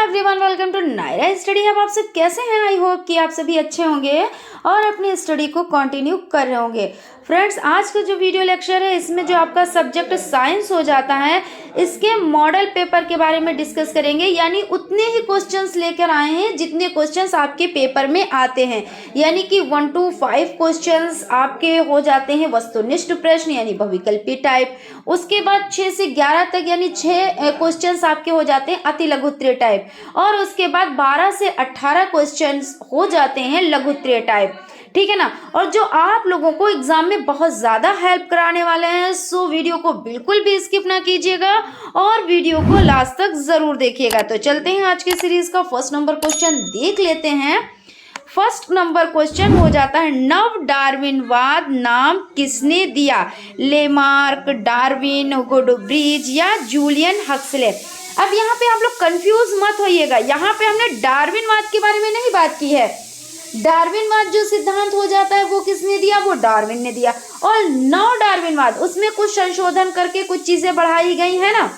Everyone, welcome to Naira study hub. आप सब कैसे हैं? आई होप कि आप सभी अच्छे होंगे और अपनी स्टडी को कंटिन्यू कर रहे होंगे। फ्रेंड्स, आज का जो वीडियो लेक्चर है इसमें जो आपका सब्जेक्ट साइंस हो जाता है इसके मॉडल पेपर के बारे में डिस्कस करेंगे। यानी उतने ही क्वेश्चंस लेकर आए हैं जितने क्वेश्चंस आपके पेपर में आते हैं। यानी कि 1 to 5 क्वेश्चंस आपके हो जाते हैं वस्तुनिष्ठ प्रश्न यानी बहुविकल्पी टाइप। उसके बाद 6 से 11 तक यानी 6 क्वेश्चंस आपके हो जाते हैं अति लघुत्तरीय टाइप। और उसके बाद 12 से 18 क्वेश्चंस हो जाते हैं लघुत्तरीय टाइप। ठीक है ना। और जो आप लोगों को एग्जाम में बहुत ज्यादा हेल्प कराने वाले हैं, सो वीडियो को बिल्कुल भी स्किप ना कीजिएगा और वीडियो को लास्ट तक जरूर देखिएगा। तो चलते हैं आज के सीरीज का फर्स्ट नंबर क्वेश्चन देख लेते हैं। फर्स्ट नंबर क्वेश्चन हो जाता है, नव डार्विनवाद नाम किसने दिया? लेमार्क, डार्विन, गुडब्रिज या जूलियन हक्सले। अब यहाँ पे आप लोग कंफ्यूज मत होइएगा, यहाँ पे हमने डार्विनवाद के बारे में नहीं बात की है। डार्विनवाद जो सिद्धांत हो जाता है वो किसने दिया? वो डार्विन ने दिया। और नव डार्विनवाद उसमें कुछ संशोधन करके कुछ चीजें बढ़ाई गई है ना,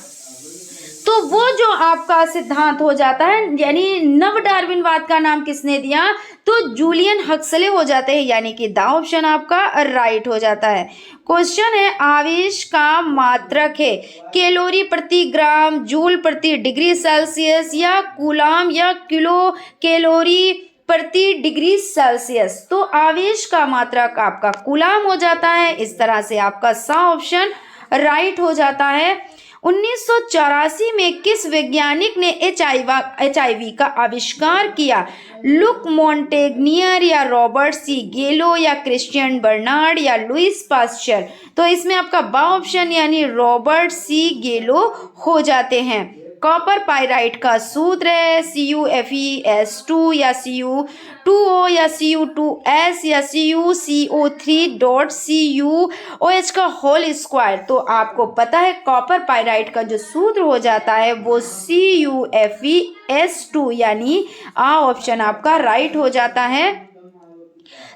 तो वो जो आपका सिद्धांत हो जाता है यानी नव डार्विनवाद का नाम किसने दिया? तो जूलियन हक्सले हो जाते हैं। यानी कि द ऑप्शन आपका राइट हो जाता है। क्वेश्चन है, आवेश का मात्रक है कैलोरी प्रति ग्राम, जूल प्रति डिग्री सेल्सियस या कूलाम या किलो कैलोरी प्रति डिग्री सेल्सियस। तो आवेश का मात्रक आपका कूलाम हो जाता है। इस तरह से आपका सा ऑप्शन राइट हो जाता है। 1984 में किस वैज्ञानिक ने HIV का आविष्कार किया? लुक मॉन्टेग्नियर या रॉबर्ट सी गेलो या क्रिश्चियन बर्नार्ड या लुइस पास्चर। तो इसमें आपका बा ऑप्शन यानी रॉबर्ट सी गेलो हो जाते हैं। कॉपर पाइराइट का सूत्र है CuFeS2 या Cu2O या Cu2S या CuCO3.CuOH का होल स्क्वायर। तो आपको पता है कॉपर पाइराइट का जो सूत्र हो जाता है वो CuFeS2 यानी आ ऑप्शन आपका राइट हो जाता है।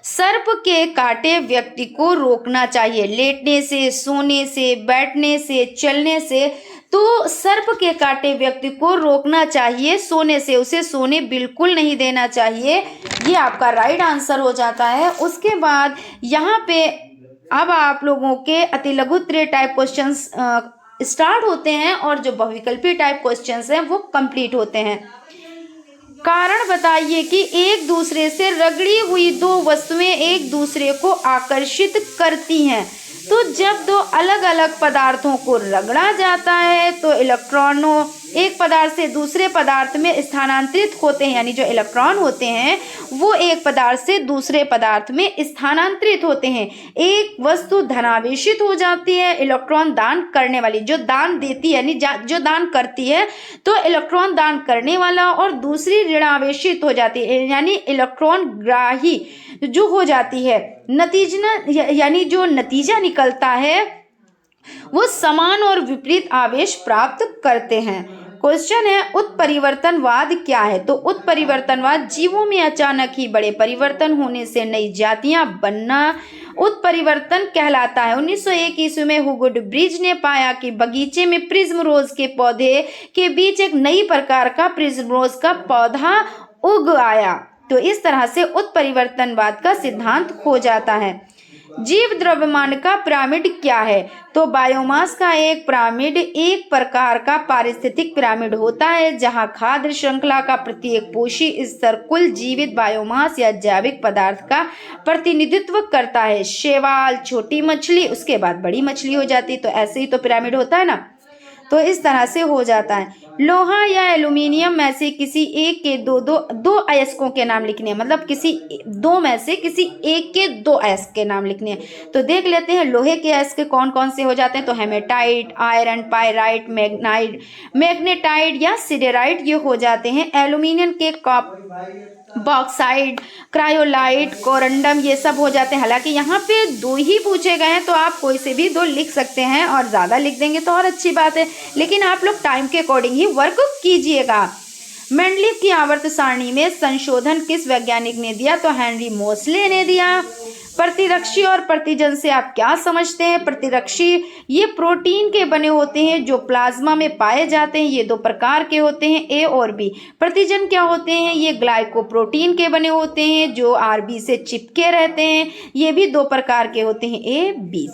सर्प के काटे व्यक्ति को रोकना चाहिए लेटने से, सोने से, बैठने से, चलने से। तो सर्प के काटे व्यक्ति को रोकना चाहिए सोने से, उसे सोने बिल्कुल नहीं देना चाहिए। ये आपका राइट आंसर हो जाता है। उसके बाद यहाँ पे अब आप लोगों के अति लघुत्तरीय टाइप क्वेश्चंस स्टार्ट होते हैं और जो बहुविकल्पी टाइप क्वेश्चंस हैं वो कंप्लीट होते हैं। कारण बताइए कि एक दूसरे से रगड़ी हुई दो वस्तुएं एक दूसरे को आकर्षित करती हैं। तो जब दो अलग अलग पदार्थों को रगड़ा जाता है तो इलेक्ट्रॉनों एक पदार्थ से दूसरे पदार्थ में स्थानांतरित होते हैं। यानी जो इलेक्ट्रॉन होते हैं वो एक पदार्थ से दूसरे पदार्थ में स्थानांतरित होते हैं। एक वस्तु धनावेशित हो जाती है, इलेक्ट्रॉन दान करने वाली जो दान देती है यानी जो दान करती है तो इलेक्ट्रॉन दान करने वाला, और दूसरी ऋणावेशित हो जाती है यानी इलेक्ट्रॉन ग्राही जो हो जाती है। नतीजा यानी जो नतीजा निकलता है वो समान और विपरीत आवेश प्राप्त करते हैं। क्वेश्चन है, उत्परिवर्तनवाद क्या है? तो उत्परिवर्तनवाद जीवों में अचानक ही बड़े परिवर्तन होने से नई जातियां बनना उत्परिवर्तन कहलाता है। 1901 ईस्वी में गुडब्रिज ने पाया कि बगीचे में प्रिज्म रोज के पौधे के बीच एक नई प्रकार का प्रिज्म रोज का पौधा उग आया। तो इस तरह से उत्परिवर्तनवाद का सिद्धांत हो जाता है। जीव द्रव्यमान का पिरामिड क्या है? तो बायोमास का एक पिरामिड एक प्रकार का पारिस्थितिक पिरामिड होता है जहां खाद्य श्रृंखला का प्रत्येक पोषी स्तर कुल जीवित बायोमास या जैविक पदार्थ का प्रतिनिधित्व करता है। शैवाल, छोटी मछली, उसके बाद बड़ी मछली हो जाती। तो ऐसे ही तो पिरामिड होता है ना। तो इस तरह से हो जाता है। लोहा या एल्यूमिनियम में से किसी एक के दो अयस्कों के नाम लिखने हैं, मतलब किसी दो में से किसी एक के दो अयस्क के नाम लिखने हैं। तो देख लेते हैं लोहे के अयस्क कौन कौन से हो जाते हैं। तो हेमेटाइट, आयरन, पायराइट, मैग्नेटाइट या सिडेराइट ये हो जाते हैं। एल्यूमिनियम के बॉक्साइड, क्रायोलाइट, कोरंडम ये सब हो जाते हैं। हालांकि यहाँ पे 2 ही पूछे गए हैं तो आप कोई से भी 2 लिख सकते हैं और ज़्यादा लिख देंगे तो और अच्छी बात है, लेकिन आप लोग टाइम के अकॉर्डिंग ही वर्क कीजिएगा। मेंडलीव की आवर्त सारणी में संशोधन किस वैज्ञानिक ने दिया? तो हेनरी मोसले ने दिया। प्रतिरक्षी और प्रतिजन से आप क्या समझते हैं? प्रतिरक्षी ये प्रोटीन के बने होते हैं जो प्लाज्मा में पाए जाते हैं। ये दो प्रकार के होते हैं, ए और बी। प्रतिजन क्या होते हैं? ये ग्लाइकोप्रोटीन के बने होते हैं जो आरबी से चिपके रहते हैं। ये भी दो प्रकार के होते हैं, ए बी।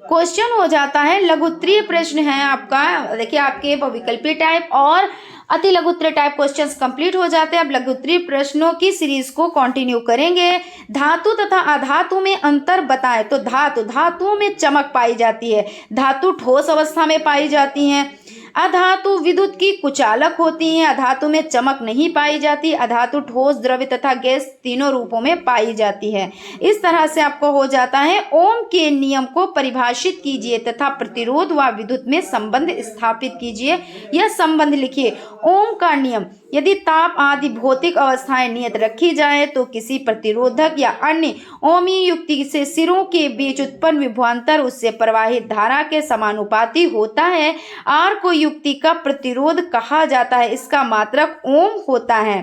क्वेश्चन हो जाता है लघुत्तरीय प्रश्न है आपका। देखिए आपके विकल्पीय टाइप और अति लघुत्तरीय टाइप क्वेश्चंस कंप्लीट हो जाते हैं। अब लघुत्तरीय प्रश्नों की सीरीज को कंटिन्यू करेंगे। धातु तथा अधातु में अंतर बताएं। तो धातुओं में चमक पाई जाती है। धातु ठोस अवस्था में पाई जाती हैं। अधातु विद्युत की कुचालक होती हैं। अधातु में चमक नहीं पाई जाती। अधातु ठोस, द्रव्य तथा गैस तीनों रूपों में पाई जाती है। इस तरह से आपको हो जाता है। ओम के नियम को परिभाषित कीजिए तथा प्रतिरोध व विद्युत में संबंध स्थापित कीजिए। यह संबंध लिखिए। ओम का नियम, यदि ताप आदि भौतिक अवस्थाएं नियत रखी जाए तो किसी प्रतिरोधक या अन्य ओमीय युक्ति से सिरों के बीच उत्पन्न विभवांतर उससे प्रवाहित धारा के समानुपाती होता है। आर को युक्ति का प्रतिरोध कहा जाता है। इसका मात्रक ओम होता है।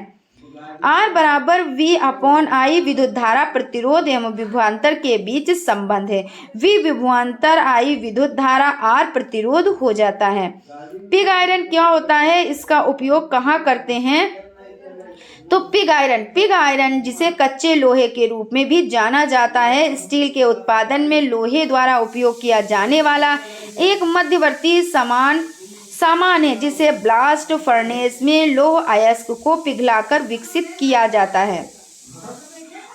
आर बराबर वी अपॉन आई विद्युत धारा प्रतिरोध एवं विभवांतर के बीच संबंध है। वी विभवांतर, आई विद्युत धारा, आर प्रतिरोध हो जाता है। पिग आयरन क्या होता है? इसका उपयोग कहाँ करते हैं? तो पिग आयरन जिसे कच्चे लोहे के रूप में भी जाना जाता है, स्टील के उत्पादन में लोहे द्वारा उपयोग किया जाने वाला एक मध्यवर्ती सामान है जिसे ब्लास्ट फर्नेस में लौह अयस्क को पिघलाकर विकसित किया जाता है।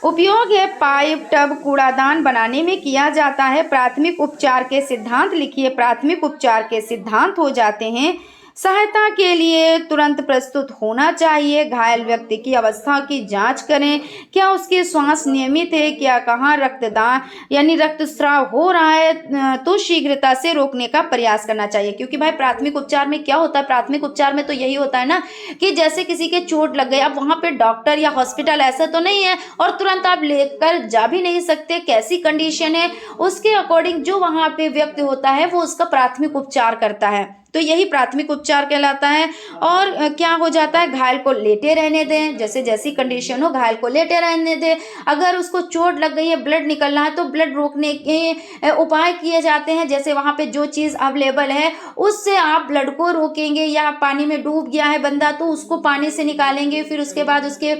उपयोग है पाइप, टब, कूड़ादान बनाने में किया जाता है। प्राथमिक उपचार के सिद्धांत लिखिए। प्राथमिक उपचार के सिद्धांत हो जाते हैं। सहायता के लिए तुरंत प्रस्तुत होना चाहिए। घायल व्यक्ति की अवस्था की जांच करें। क्या उसकी श्वास नियमित है? क्या कहाँ रक्तदान यानी रक्तस्राव हो रहा है तो शीघ्रता से रोकने का प्रयास करना चाहिए। क्योंकि भाई प्राथमिक उपचार में क्या होता है? प्राथमिक उपचार में तो यही होता है ना कि जैसे किसी के चोट लग गई, अब वहाँ पे डॉक्टर या हॉस्पिटल ऐसा तो नहीं है और तुरंत आप लेकर जा भी नहीं सकते। कैसी कंडीशन है उसके अकॉर्डिंग जो वहाँ पे व्यक्ति होता है वो उसका प्राथमिक उपचार करता है। तो यही प्राथमिक उपचार कहलाता है। और क्या हो जाता है? घायल को लेटे रहने दें। जैसे जैसी कंडीशन हो घायल को लेटे रहने दें। अगर उसको चोट लग गई है, ब्लड निकलना है तो ब्लड रोकने के उपाय किए जाते हैं। जैसे वहाँ पे जो चीज़ अवेलेबल है उससे आप ब्लड को रोकेंगे। या पानी में डूब गया है बंदा तो उसको पानी से निकालेंगे। फिर उसके बाद उसके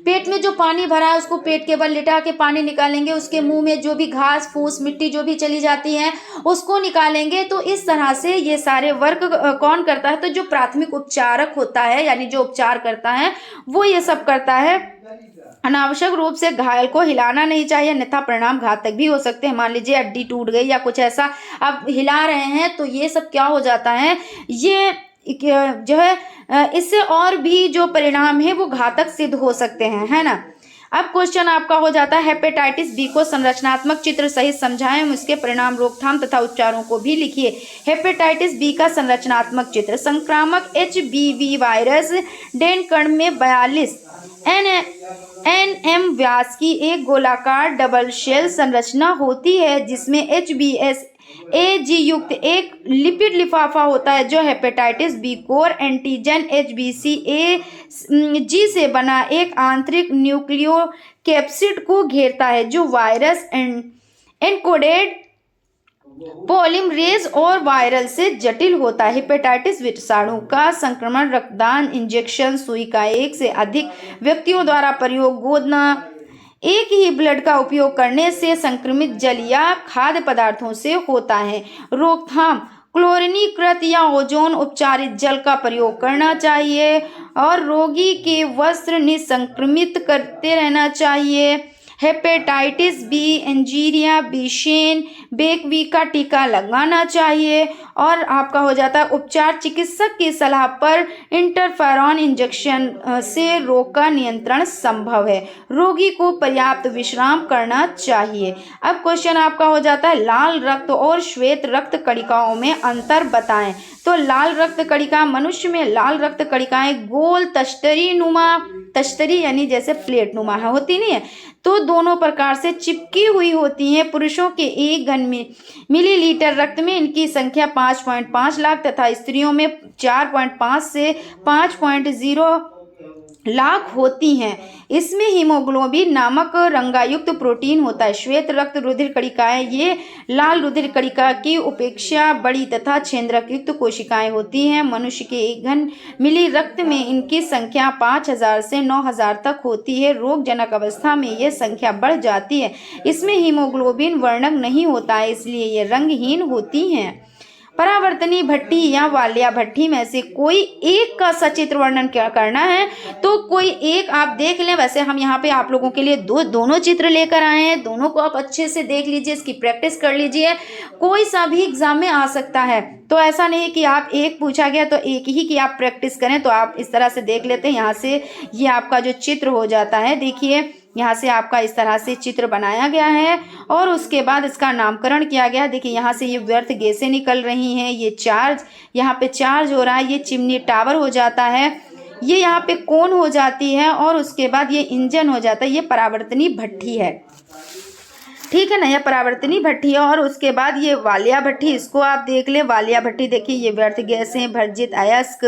पेट में जो पानी भरा है उसको पेट के बल लिटा के पानी निकालेंगे। उसके मुंह में जो भी घास फूस मिट्टी जो भी चली जाती है उसको निकालेंगे। तो इस तरह से ये सारे वर्क कौन करता है? तो जो प्राथमिक उपचारक होता है यानी जो उपचार करता है वो ये सब करता है। अनावश्यक रूप से घायल को हिलाना नहीं चाहिए, अन्यथा परिणाम घातक भी हो सकते हैं। मान लीजिए हड्डी टूट गई या कुछ ऐसा, आप हिला रहे हैं तो ये सब क्या हो जाता है? ये जो है इससे और भी जो परिणाम है वो घातक सिद्ध हो सकते हैं, है ना। अब क्वेश्चन आपका हो जाता है हेपेटाइटिस बी को संरचनात्मक चित्र सहित समझाएं। उसके परिणाम, रोकथाम तथा उपचारों को भी लिखिए। हेपेटाइटिस बी का संरचनात्मक चित्र। संक्रामक HBV वायरस डेन कण में 42 nm व्यास की एक गोलाकार डबल शेल संरचना होती है जिसमें HBsAg युक्त एक लिपिड लिफाफा होता है जो hepatitis B core antigen HBsAg से बना एक आंतरिक न्यूक्लियोकैप्सिड को घेरता है जो वायरस एन्कोडेड पॉलीमरेज और वायरल से जटिल होता है। हेपेटाइटिस विषाणु का संक्रमण रक्तदान, इंजेक्शन, सुई का एक से अधिक व्यक्तियों द्वारा प्रयोग, गोदना, एक ही ब्लड का उपयोग करने से, संक्रमित जल या खाद्य पदार्थों से होता है। रोकथाम, क्लोरीनीकृत या ओजोन उपचारित जल का प्रयोग करना चाहिए और रोगी के वस्त्र निसंक्रमित करते रहना चाहिए। हेपेटाइटिस बी, एंजीरिया, बीशेन, बेकवी का टीका लगाना चाहिए। और आपका हो जाता है उपचार, चिकित्सक की सलाह पर इंटरफेरॉन इंजेक्शन से रोग का नियंत्रण संभव है। रोगी को पर्याप्त विश्राम करना चाहिए। अब क्वेश्चन आपका हो जाता है लाल रक्त और श्वेत रक्त कणिकाओं में अंतर बताएं। तो लाल रक्त कणिका, मनुष्य में लाल रक्त कणिकाएं गोल तश्तरी यानी जैसे प्लेट नुमा होती नहीं है, तो दोनों प्रकार से चिपकी हुई होती हैं। पुरुषों के 1 घन मिलीलीटर रक्त में इनकी संख्या 5.5 लाख तथा स्त्रियों में 4.5 से 5.0 लाख होती हैं। इसमें हीमोग्लोबिन नामक रंगायुक्त प्रोटीन होता है। श्वेत रक्त रुधिर कणिकाएं ये लाल रुधिर कणिका की उपेक्षा बड़ी तथा छेन्द्रक युक्त कोशिकाएं होती हैं। मनुष्य के 1 घन मिली रक्त में इनकी संख्या 5000 से 9000 तक होती है। रोगजनक अवस्था में यह संख्या बढ़ जाती है। इसमें हीमोग्लोबिन वर्णक नहीं होता है, इसलिए ये रंगहीन होती हैं। परावर्तनी भट्ठी या वाल्या भट्ठी में से कोई एक का सचित्र वर्णन क्या करना है, तो कोई एक आप देख लें। वैसे हम यहाँ पे आप लोगों के लिए दोनों चित्र लेकर आए हैं, दोनों को आप अच्छे से देख लीजिए, इसकी प्रैक्टिस कर लीजिए। कोई सा भी एग्जाम में आ सकता है, तो ऐसा नहीं कि आप एक पूछा गया तो एक ही की आप प्रैक्टिस करें। तो आप इस तरह से देख लेते हैं। यहाँ से ये आपका जो चित्र हो जाता है, देखिए यहाँ से आपका इस तरह से चित्र बनाया गया है और उसके बाद इसका नामकरण किया गया। देखिए यहाँ से ये व्यर्थ गैसें निकल रही हैं, ये चार्ज यहाँ पे चार्ज हो रहा है, ये चिमनी टावर हो जाता है, ये यहाँ पे कोन हो जाती है और उसके बाद ये इंजन हो जाता है। ये परावर्तनी भट्ठी है, ठीक है ना, यह परावर्तनी भट्ठी है। और उसके बाद ये वालिया भट्ठी, इसको आप देख ले। वालिया भट्ठी देखिए, ये व्यर्थ गैसें, भर्जित अयस्क,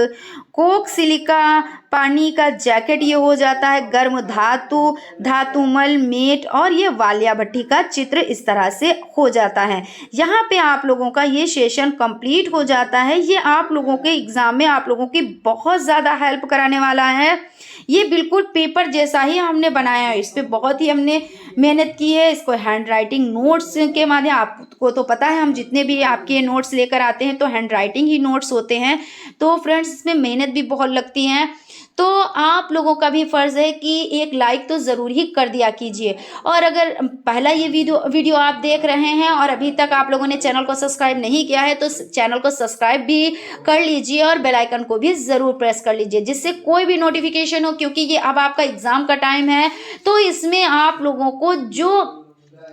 कोक, सिलिका, पानी का जैकेट ये हो जाता है, गर्म धातु, धातुमल, मेट, और ये वालिया भट्ठी का चित्र इस तरह से हो जाता है। यहाँ पे आप लोगों का ये सेशन कंप्लीट हो जाता है। ये आप लोगों के एग्जाम में आप लोगों की बहुत ज़्यादा हेल्प कराने वाला है। ये बिल्कुल पेपर जैसा ही हमने बनाया है, इस पर बहुत ही हमने मेहनत की है। इसको हैंड राइटिंग नोट्स के माध्यम, आपको तो पता है हम जितने भी आपके नोट्स लेकर आते हैं तो हैंड राइटिंग ही नोट्स होते हैं। तो फ्रेंड्स इसमें मेहनत भी बहुत लगती है। तो आप लोगों का भी फ़र्ज़ है कि एक लाइक तो ज़रूर ही कर दिया कीजिए। और अगर पहला ये वीडियो आप देख रहे हैं और अभी तक आप लोगों ने चैनल को सब्सक्राइब नहीं किया है तो चैनल को सब्सक्राइब भी कर लीजिए और बेल आइकन को भी ज़रूर प्रेस कर लीजिए, जिससे कोई भी नोटिफिकेशन हो, क्योंकि ये अब आपका एग्ज़ाम का टाइम है। तो इसमें आप लोगों को जो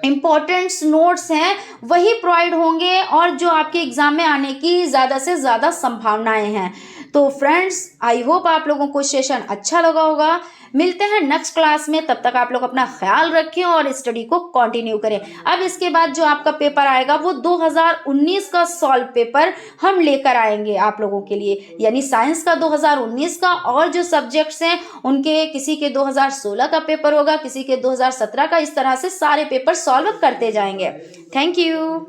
इम्पॉर्टेंट्स नोट्स हैं वही प्रोवाइड होंगे और जो आपके एग्जाम में आने की ज़्यादा से ज़्यादा संभावनाएं हैं। तो फ्रेंड्स आई होप आप लोगों को सेशन अच्छा लगा होगा। मिलते हैं नेक्स्ट क्लास में, तब तक आप लोग अपना ख्याल रखें और स्टडी को कंटिन्यू करें। अब इसके बाद जो आपका पेपर आएगा वो 2019 का सॉल्व पेपर हम लेकर आएंगे आप लोगों के लिए, यानी साइंस का 2019 का, और जो सब्जेक्ट्स हैं उनके किसी के 2016 का पेपर होगा, किसी के 2017 का। इस तरह से सारे पेपर सॉल्व करते जाएंगे। Thank you.